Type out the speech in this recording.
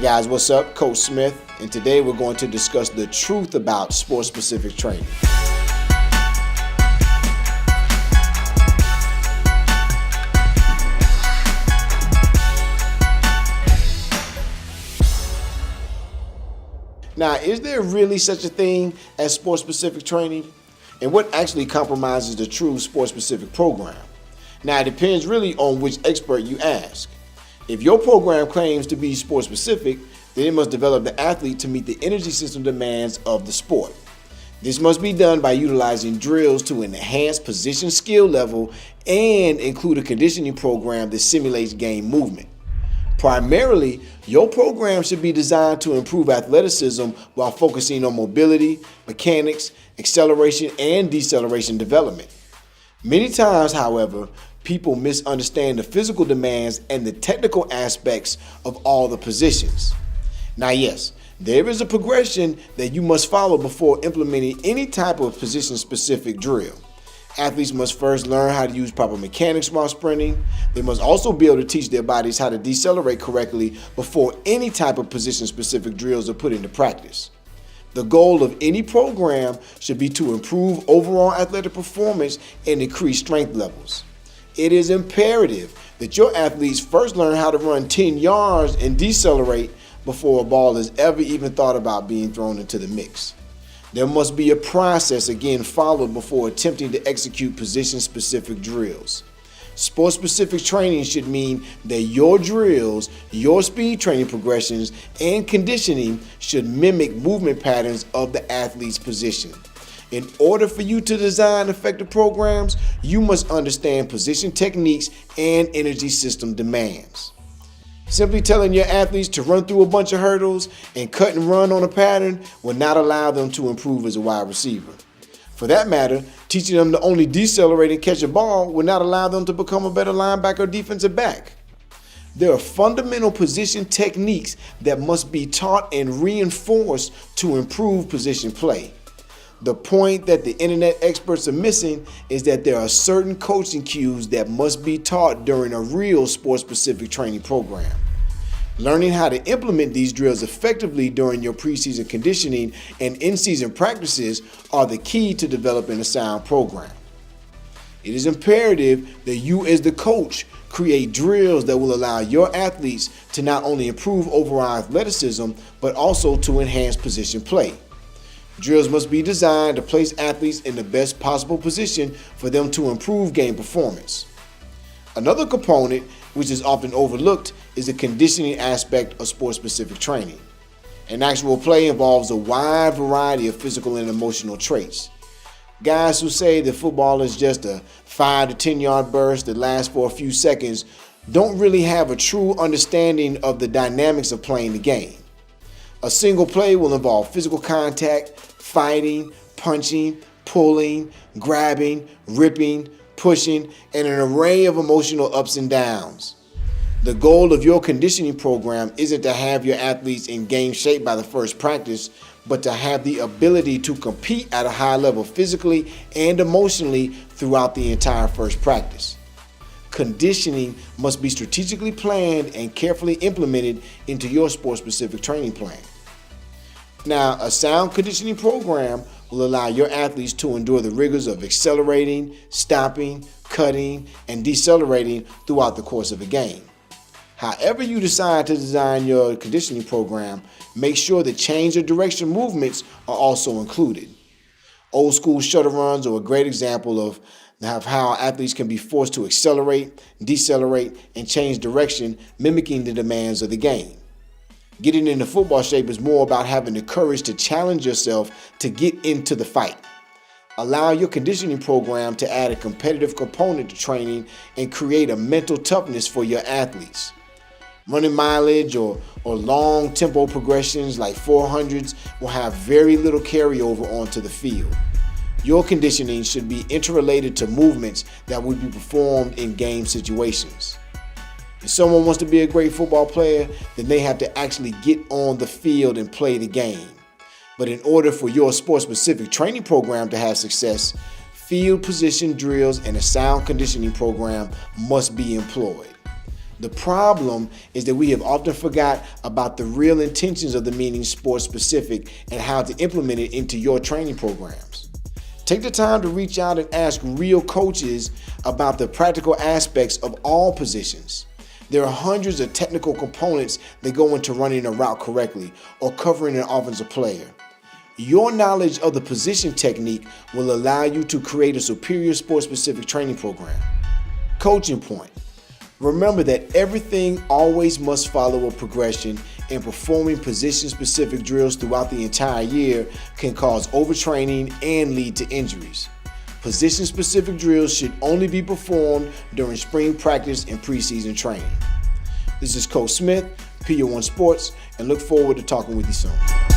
guys, what's up? Coach Smith, and today we're going to discuss the truth about sport-specific training. Now, is there really such a thing as sport-specific training? And what actually compromises the true sport-specific program? Now, it depends really on which expert you ask. If your program claims to be sport-specific, then it must develop the athlete to meet the energy system demands of the sport. This must be done by utilizing drills to enhance position skill level and include a conditioning program that simulates game movement. Primarily, your program should be designed to improve athleticism while focusing on mobility, mechanics, acceleration, and deceleration development. Many times, however, people misunderstand the physical demands and the technical aspects of all the positions. Now, yes, there is a progression that you must follow before implementing any type of position-specific drill. Athletes must first learn how to use proper mechanics while sprinting. They must also be able to teach their bodies how to decelerate correctly before any type of position-specific drills are put into practice. The goal of any program should be to improve overall athletic performance and increase strength levels. It is imperative that your athletes first learn how to run 10 yards and decelerate before a ball is ever even thought about being thrown into the mix. There must be a process again followed before attempting to execute position-specific drills. Sport-specific training should mean that your drills, your speed training progressions, and conditioning should mimic movement patterns of the athlete's position. In order for you to design effective programs, you must understand position techniques and energy system demands. Simply telling your athletes to run through a bunch of hurdles and cut and run on a pattern will not allow them to improve as a wide receiver. For that matter, teaching them to only decelerate and catch a ball will not allow them to become a better linebacker or defensive back. There are fundamental position techniques that must be taught and reinforced to improve position play. The point that the internet experts are missing is that there are certain coaching cues that must be taught during a real sport-specific training program. Learning how to implement these drills effectively during your preseason conditioning and in-season practices are the key to developing a sound program. It is imperative that you as the coach create drills that will allow your athletes to not only improve overall athleticism, but also to enhance position play. Drills must be designed to place athletes in the best possible position for them to improve game performance. Another component, which is often overlooked, is the conditioning aspect of sport-specific training. An actual play involves a wide variety of physical and emotional traits. Guys who say that football is just a 5 to 10 yard burst that lasts for a few seconds don't really have a true understanding of the dynamics of playing the game. A single play will involve physical contact, fighting, punching, pulling, grabbing, ripping, pushing, and an array of emotional ups and downs. The goal of your conditioning program isn't to have your athletes in game shape by the first practice, but to have the ability to compete at a high level physically and emotionally throughout the entire first practice. Conditioning must be strategically planned and carefully implemented into your sport-specific training plan. Now, a sound conditioning program will allow your athletes to endure the rigors of accelerating, stopping, cutting, and decelerating throughout the course of a game. However you decide to design your conditioning program, make sure the change of direction movements are also included. Old school shuttle runs are a great example of how athletes can be forced to accelerate, decelerate, and change direction, mimicking the demands of the game. Getting into football shape is more about having the courage to challenge yourself to get into the fight. Allow your conditioning program to add a competitive component to training and create a mental toughness for your athletes. Running mileage or long tempo progressions like 400s will have very little carryover onto the field. Your conditioning should be interrelated to movements that would be performed in game situations. If someone wants to be a great football player, then they have to actually get on the field and play the game. But in order for your sport-specific training program to have success, field position drills and a sound conditioning program must be employed. The problem is that we have often forgot about the real intentions of the meaning sports specific and how to implement it into your training programs. Take the time to reach out and ask real coaches about the practical aspects of all positions. There are hundreds of technical components that go into running a route correctly or covering an offensive player. Your knowledge of the position technique will allow you to create a superior sports-specific training program. Coaching point. Remember that everything always must follow a progression, and performing position-specific drills throughout the entire year can cause overtraining and lead to injuries. Position-specific drills should only be performed during spring practice and preseason training. This is Coach Smith, PO1 Sports, and look forward to talking with you soon.